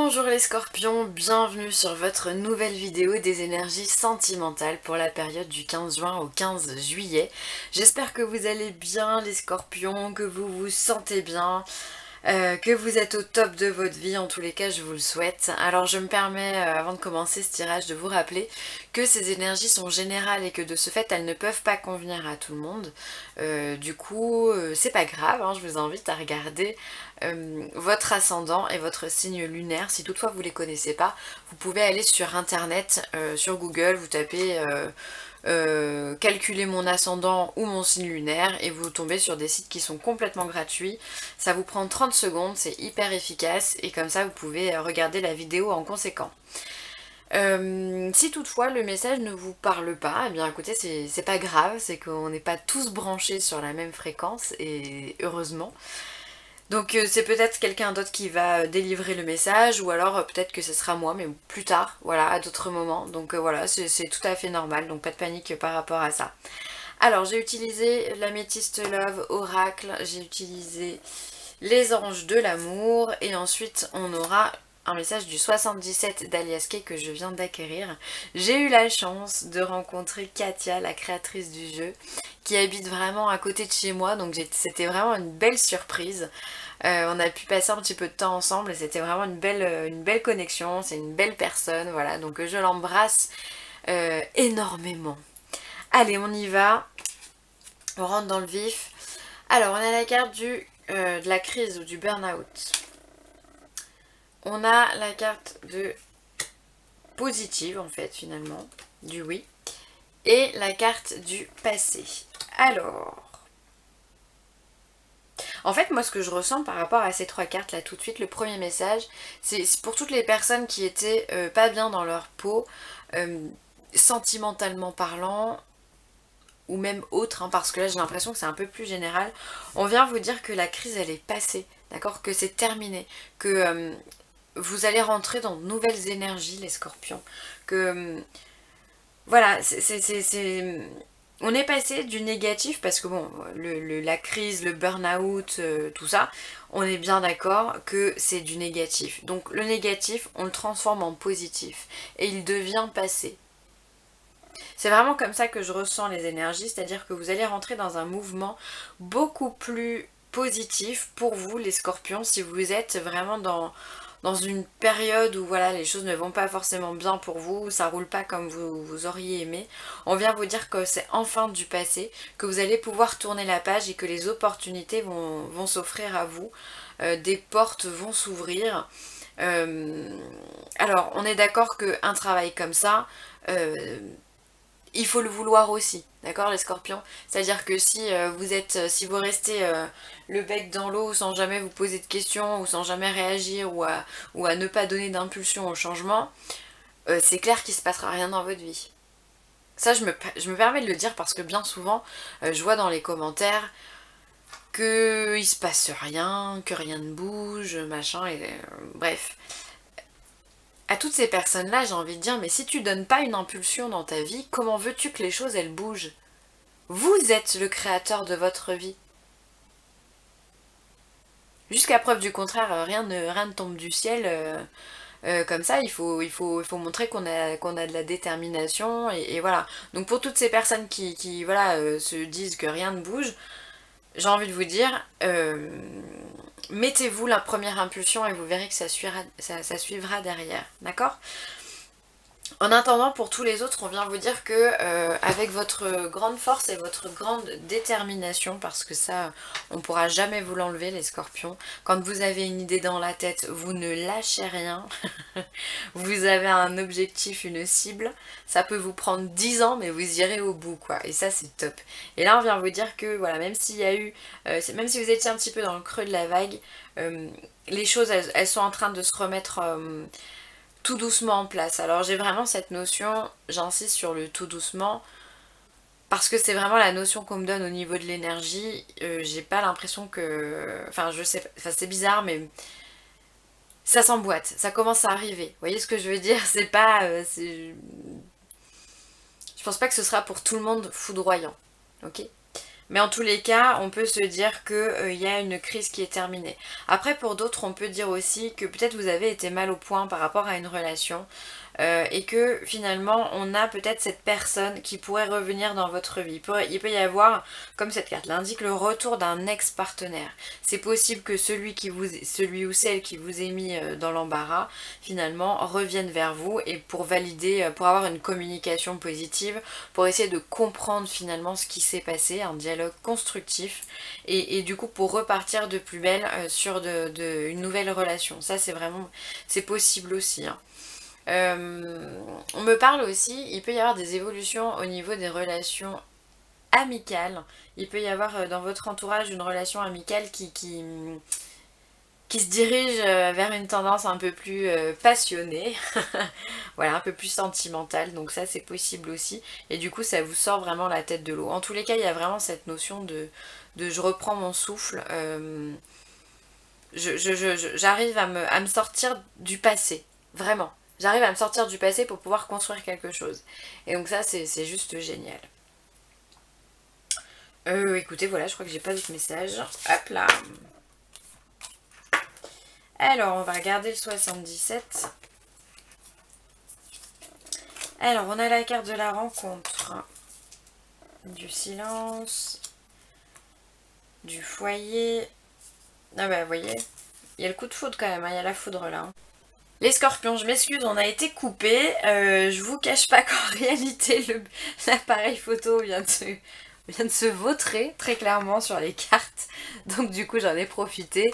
Bonjour les scorpions, bienvenue sur votre nouvelle vidéo des énergies sentimentales pour la période du 15 juin au 15 juillet. J'espère que vous allez bien les scorpions, que vous vous sentez bien, que vous êtes au top de votre vie, en tous les cas je vous le souhaite. Alors je me permets avant de commencer ce tirage de vous rappeler que ces énergies sont générales et que de ce fait elles ne peuvent pas convenir à tout le monde. Du coup c'est pas grave, hein, je vous invite à regarder votre ascendant et votre signe lunaire. Si toutefois vous ne les connaissez pas, vous pouvez aller sur internet, sur Google, vous tapez calculer mon ascendant ou mon signe lunaire et vous tombez sur des sites qui sont complètement gratuits. Ça vous prend 30 secondes, c'est hyper efficace et comme ça vous pouvez regarder la vidéo en conséquent. Si toutefois le message ne vous parle pas, eh bien écoutez c'est pas grave, c'est qu'on n'est pas tous branchés sur la même fréquence et heureusement. Donc c'est peut-être quelqu'un d'autre qui va délivrer le message ou alors peut-être que ce sera moi mais plus tard, voilà, à d'autres moments. Donc voilà, c'est tout à fait normal, donc pas de panique par rapport à ça. Alors j'ai utilisé l'améthyste love oracle, j'ai utilisé les anges de l'amour et ensuite on aura un message du 77 d'Alias Kay que je viens d'acquérir. J'ai eu la chance de rencontrer Katia, la créatrice du jeu, qui habite vraiment à côté de chez moi, donc c'était vraiment une belle surprise. On a pu passer un petit peu de temps ensemble et c'était vraiment une belle connexion, c'est une belle personne, voilà, donc je l'embrasse énormément. Allez, on y va, on rentre dans le vif. Alors, on a la carte de la crise ou du burn-out. On a la carte de positive en fait finalement, du oui. Et la carte du passé. Alors, en fait moi ce que je ressens par rapport à ces trois cartes là tout de suite, le premier message, c'est pour toutes les personnes qui étaient pas bien dans leur peau, sentimentalement parlant, ou même autre, hein, parce que là j'ai l'impression que c'est un peu plus général. On vient vous dire que la crise elle est passée, d'accord, que c'est terminé, que vous allez rentrer dans de nouvelles énergies les scorpions, que voilà, on est passé du négatif parce que bon, la crise, le burn-out, tout ça, on est bien d'accord que c'est du négatif. Donc le négatif, on le transforme en positif et il devient passé. C'est vraiment comme ça que je ressens les énergies, c'est-à-dire que vous allez rentrer dans un mouvement beaucoup plus positif pour vous les scorpions si vous êtes vraiment dans une période où voilà les choses ne vont pas forcément bien pour vous, ça roule pas comme vous auriez aimé. On vient vous dire que c'est enfin du passé, que vous allez pouvoir tourner la page et que les opportunités vont s'offrir à vous, des portes vont s'ouvrir. Alors on est d'accord qu'un travail comme ça, il faut le vouloir aussi, d'accord les scorpions? C'est-à-dire que si si vous restez le bec dans l'eau sans jamais vous poser de questions ou sans jamais réagir ou à ne pas donner d'impulsion au changement, c'est clair qu'il ne se passera rien dans votre vie. Ça je me permets de le dire parce que bien souvent je vois dans les commentaires qu'il se passe rien, que rien ne bouge, machin, et bref. À toutes ces personnes-là, j'ai envie de dire, mais si tu donnes pas une impulsion dans ta vie, comment veux-tu que les choses, elles bougent? Vous êtes le créateur de votre vie. Jusqu'à preuve du contraire, rien ne tombe du ciel comme ça, il faut montrer qu'on a de la détermination, et voilà. Donc pour toutes ces personnes qui voilà, se disent que rien ne bouge, j'ai envie de vous dire, mettez-vous la première impulsion et vous verrez que ça suivra derrière, d'accord? En attendant, pour tous les autres, on vient vous dire que avec votre grande force et votre grande détermination, parce que ça, on pourra jamais vous l'enlever les scorpions, quand vous avez une idée dans la tête, vous ne lâchez rien, vous avez un objectif, une cible, ça peut vous prendre 10 ans, mais vous irez au bout, quoi, et ça c'est top. Et là on vient vous dire que, voilà, même s'il y a eu, même si vous étiez un petit peu dans le creux de la vague, les choses, elles sont en train de se remettre tout doucement en place. Alors j'ai vraiment cette notion, j'insiste sur le tout doucement, parce que c'est vraiment la notion qu'on me donne au niveau de l'énergie. J'ai pas l'impression que... Enfin je sais, enfin, c'est bizarre mais ça s'emboîte, ça commence à arriver. Vous voyez ce que je veux dire? C'est pas... Je pense pas que ce sera pour tout le monde foudroyant. Ok? Mais en tous les cas, on peut se dire qu'il y a une crise qui est terminée. Après, pour d'autres, on peut dire aussi que peut-être vous avez été mal au point par rapport à une relation. Et que finalement on a peut-être cette personne qui pourrait revenir dans votre vie. Il peut y avoir, comme cette carte l'indique, le retour d'un ex-partenaire. C'est possible que celui ou celle qui vous ait mis dans l'embarras, finalement, revienne vers vous et pour valider, pour avoir une communication positive, pour essayer de comprendre finalement ce qui s'est passé, un dialogue constructif, et du coup pour repartir de plus belle sur une nouvelle relation. Ça c'est possible aussi, hein. On me parle aussi, il peut y avoir des évolutions au niveau des relations amicales. Il peut y avoir dans votre entourage une relation amicale qui se dirige vers une tendance un peu plus passionnée, voilà, un peu plus sentimentale, donc ça c'est possible aussi, et du coup ça vous sort vraiment la tête de l'eau. En tous les cas, il y a vraiment cette notion de je reprends mon souffle, j'arrive à me sortir du passé, vraiment. J'arrive à me sortir du passé pour pouvoir construire quelque chose. Et donc ça, c'est juste génial. Écoutez, voilà, je crois que j'ai pas d'autres messages. Hop là. Alors, on va regarder le 77. Alors, on a la carte de la rencontre. Du silence. Du foyer. Ah bah, vous voyez, il y a le coup de foudre quand même, hein, il y a la foudre là. Les scorpions, je m'excuse, on a été coupé. Je vous cache pas qu'en réalité, l'appareil photo vient de se vautrer très clairement sur les cartes. Donc du coup, j'en ai profité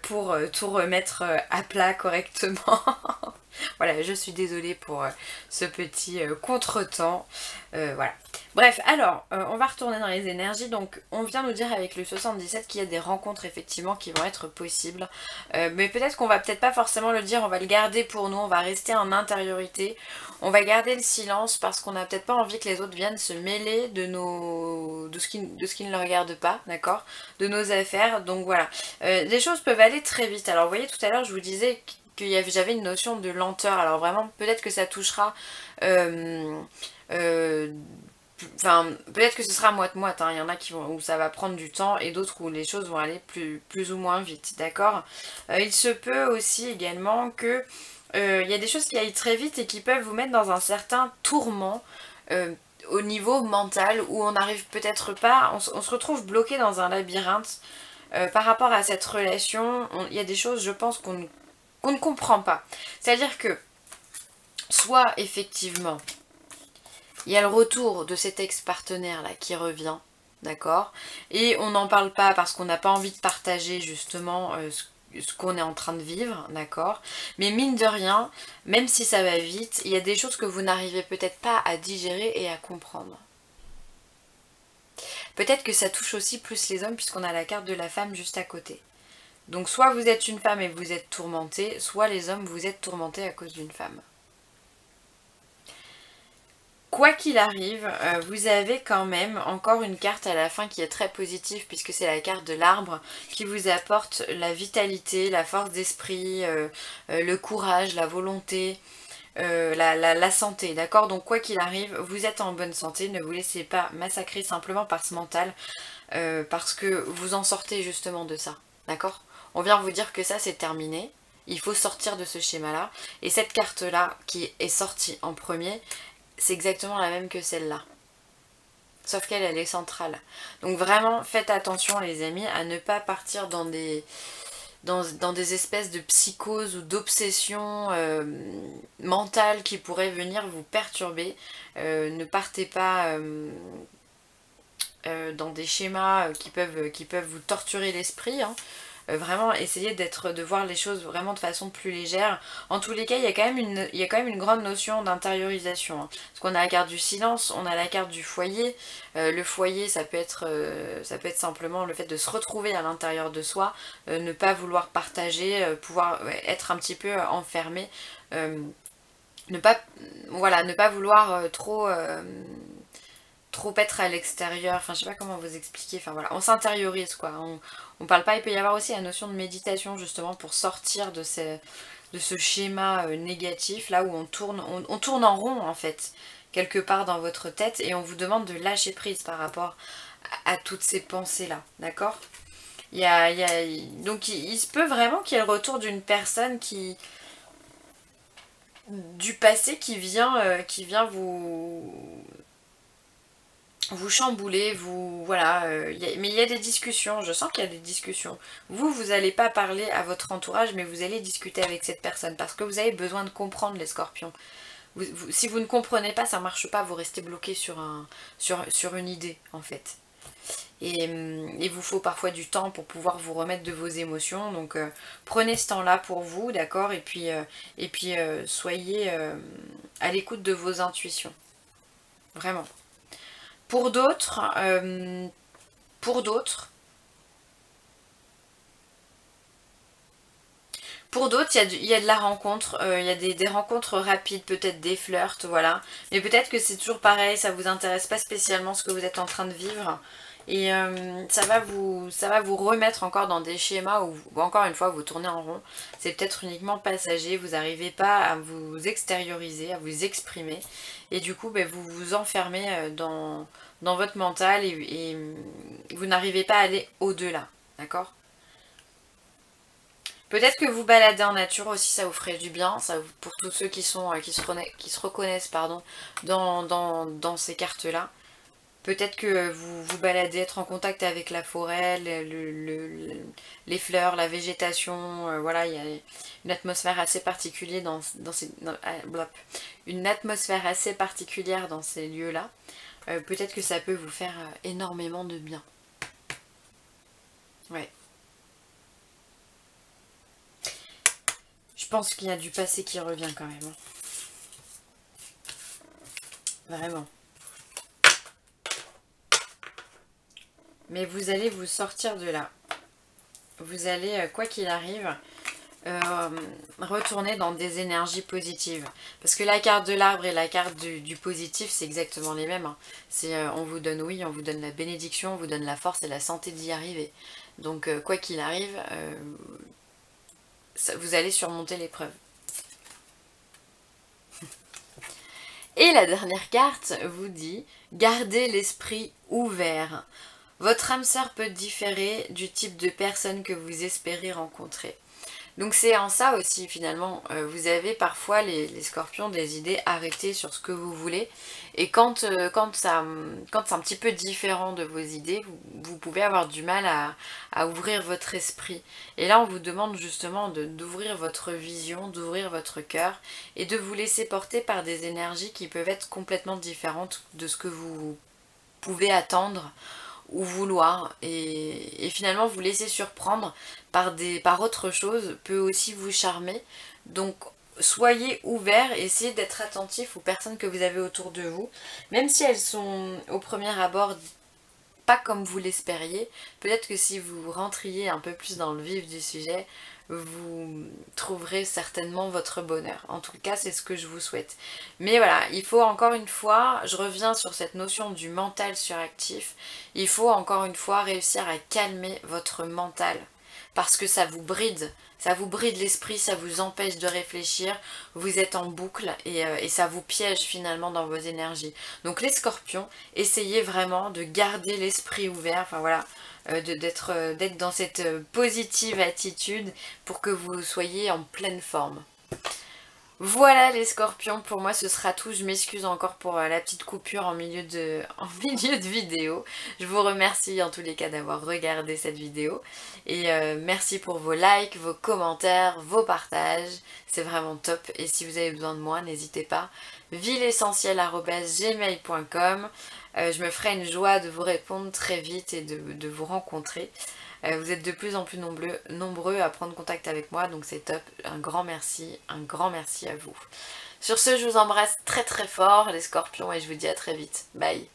pour tout remettre à plat correctement. Voilà, je suis désolée pour ce petit contretemps. Voilà. Bref, alors, on va retourner dans les énergies. Donc, on vient nous dire avec le 77 qu'il y a des rencontres effectivement qui vont être possibles. Mais peut-être qu'on va peut-être pas forcément le dire, on va le garder pour nous, on va rester en intériorité. On va garder le silence parce qu'on n'a peut-être pas envie que les autres viennent se mêler de ce qui ne le regarde pas, d'accord, de nos affaires. Donc voilà, les choses peuvent aller très vite. Alors vous voyez, tout à l'heure je vous disais j'avais une notion de lenteur. Alors vraiment, peut-être que ça touchera... Enfin, peut-être que ce sera moite-moite, hein. Il y en a où ça va prendre du temps et d'autres où les choses vont aller plus ou moins vite, d'accord. Il se peut aussi également que il y a des choses qui aillent très vite et qui peuvent vous mettre dans un certain tourment au niveau mental où on n'arrive peut-être pas, on se retrouve bloqué dans un labyrinthe par rapport à cette relation. Il y a des choses, je pense, qu'on ne comprend pas. C'est-à-dire que, soit effectivement, il y a le retour de cet ex-partenaire là qui revient, d'accord, et on n'en parle pas parce qu'on n'a pas envie de partager justement ce qu'on est en train de vivre, d'accord, mais mine de rien, même si ça va vite, il y a des choses que vous n'arrivez peut-être pas à digérer et à comprendre. Peut-être que ça touche aussi plus les hommes puisqu'on a la carte de la femme juste à côté. Donc soit vous êtes une femme et vous êtes tourmenté, soit les hommes vous êtes tourmentés à cause d'une femme. Quoi qu'il arrive, vous avez quand même encore une carte à la fin qui est très positive puisque c'est la carte de l'arbre qui vous apporte la vitalité, la force d'esprit, le courage, la volonté, la santé, d'accord. Donc quoi qu'il arrive, vous êtes en bonne santé, ne vous laissez pas massacrer simplement par ce mental parce que vous en sortez justement de ça, d'accord. On vient vous dire que ça c'est terminé. Il faut sortir de ce schéma-là. Et cette carte-là, qui est sortie en premier, c'est exactement la même que celle-là. Sauf qu'elle, elle est centrale. Donc vraiment, faites attention les amis à ne pas partir dans des espèces de psychoses ou d'obsessions mentales qui pourraient venir vous perturber. Ne partez pas dans des schémas qui peuvent vous torturer l'esprit, hein. Vraiment essayez de voir les choses vraiment de façon plus légère. En tous les cas, il y a quand même une grande notion d'intériorisation, hein. Parce qu'on a la carte du silence, on a la carte du foyer. Le foyer, ça peut être simplement le fait de se retrouver à l'intérieur de soi, ne pas vouloir partager, pouvoir être un petit peu enfermé, ne pas vouloir trop être à l'extérieur, enfin je sais pas comment vous expliquer, enfin voilà, on s'intériorise quoi, on parle pas, il peut y avoir aussi la notion de méditation justement pour sortir de ce schéma négatif, là où on tourne en rond en fait, quelque part dans votre tête, et on vous demande de lâcher prise par rapport à toutes ces pensées-là, d'accord? Donc il se peut vraiment qu'il y ait le retour d'une personne du passé qui vient vous chambouler, voilà, mais il y a des discussions, je sens qu'il y a des discussions. Vous n'allez pas parler à votre entourage, mais vous allez discuter avec cette personne, parce que vous avez besoin de comprendre les scorpions. Si vous ne comprenez pas, ça ne marche pas, vous restez bloqué sur une idée, en fait. Et il vous faut parfois du temps pour pouvoir vous remettre de vos émotions, donc prenez ce temps-là pour vous, d'accord, et puis soyez à l'écoute de vos intuitions, vraiment. Pour d'autres, pour d'autres, il y a de la rencontre, il y a des rencontres rapides, peut-être des flirts, voilà. Mais peut-être que c'est toujours pareil, ça vous intéresse pas spécialement ce que vous êtes en train de vivre. Et ça va vous remettre encore dans des schémas où, encore une fois, vous tournez en rond. C'est peut-être uniquement passager, vous n'arrivez pas à vous extérioriser, à vous exprimer. Et du coup, ben, vous vous enfermez dans votre mental et vous n'arrivez pas à aller au-delà, d'accord? Peut-être que vous baladez en nature aussi, ça vous ferait du bien, pour tous ceux qui se reconnaissent pardon, dans ces cartes-là. Peut-être que vous vous baladez, être en contact avec la forêt, les fleurs, la végétation, voilà, il y a une atmosphère assez particulière une atmosphère assez particulière dans ces lieux-là. Peut-être que ça peut vous faire énormément de bien. Ouais. Je pense qu'il y a du passé qui revient quand même, hein. Vraiment. Mais vous allez vous sortir de là. Vous allez, quoi qu'il arrive, retourner dans des énergies positives. Parce que la carte de l'arbre et la carte du positif, c'est exactement les mêmes, hein. C'est on vous donne oui, on vous donne la bénédiction, on vous donne la force et la santé d'y arriver. Donc quoi qu'il arrive, vous allez surmonter l'épreuve. Et la dernière carte vous dit « Gardez l'esprit ouvert ». Votre âme sœur peut différer du type de personne que vous espérez rencontrer. Donc c'est en ça aussi finalement, vous avez parfois les scorpions des idées arrêtées sur ce que vous voulez. Et quand c'est un petit peu différent de vos idées, vous pouvez avoir du mal à ouvrir votre esprit. Et là on vous demande justement d'ouvrir votre vision, d'ouvrir votre cœur et de vous laisser porter par des énergies qui peuvent être complètement différentes de ce que vous pouvez attendre ou vouloir, et finalement vous laisser surprendre par autre chose peut aussi vous charmer. Donc soyez ouverts, essayez d'être attentif aux personnes que vous avez autour de vous, même si elles sont au premier abord pas comme vous l'espériez. Peut-être que si vous rentriez un peu plus dans le vif du sujet, vous trouverez certainement votre bonheur. En tout cas, c'est ce que je vous souhaite. Mais voilà, il faut encore une fois, je reviens sur cette notion du mental suractif, il faut encore une fois réussir à calmer votre mental. Parce que ça vous bride l'esprit, ça vous empêche de réfléchir, vous êtes en boucle et ça vous piège finalement dans vos énergies. Donc les scorpions, essayez vraiment de garder l'esprit ouvert, enfin voilà, d'être dans cette positive attitude pour que vous soyez en pleine forme. Voilà les scorpions, pour moi ce sera tout. Je m'excuse encore pour la petite coupure en milieu en milieu de vidéo. Je vous remercie en tous les cas d'avoir regardé cette vidéo. Et merci pour vos likes, vos commentaires, vos partages. C'est vraiment top. Et si vous avez besoin de moi, n'hésitez pas. vilessentielle@gmail.com. Je me ferai une joie de vous répondre très vite et de vous rencontrer. Vous êtes de plus en plus nombreux à prendre contact avec moi, donc c'est top. Un grand merci à vous. Sur ce, je vous embrasse très très fort les scorpions et je vous dis à très vite. Bye.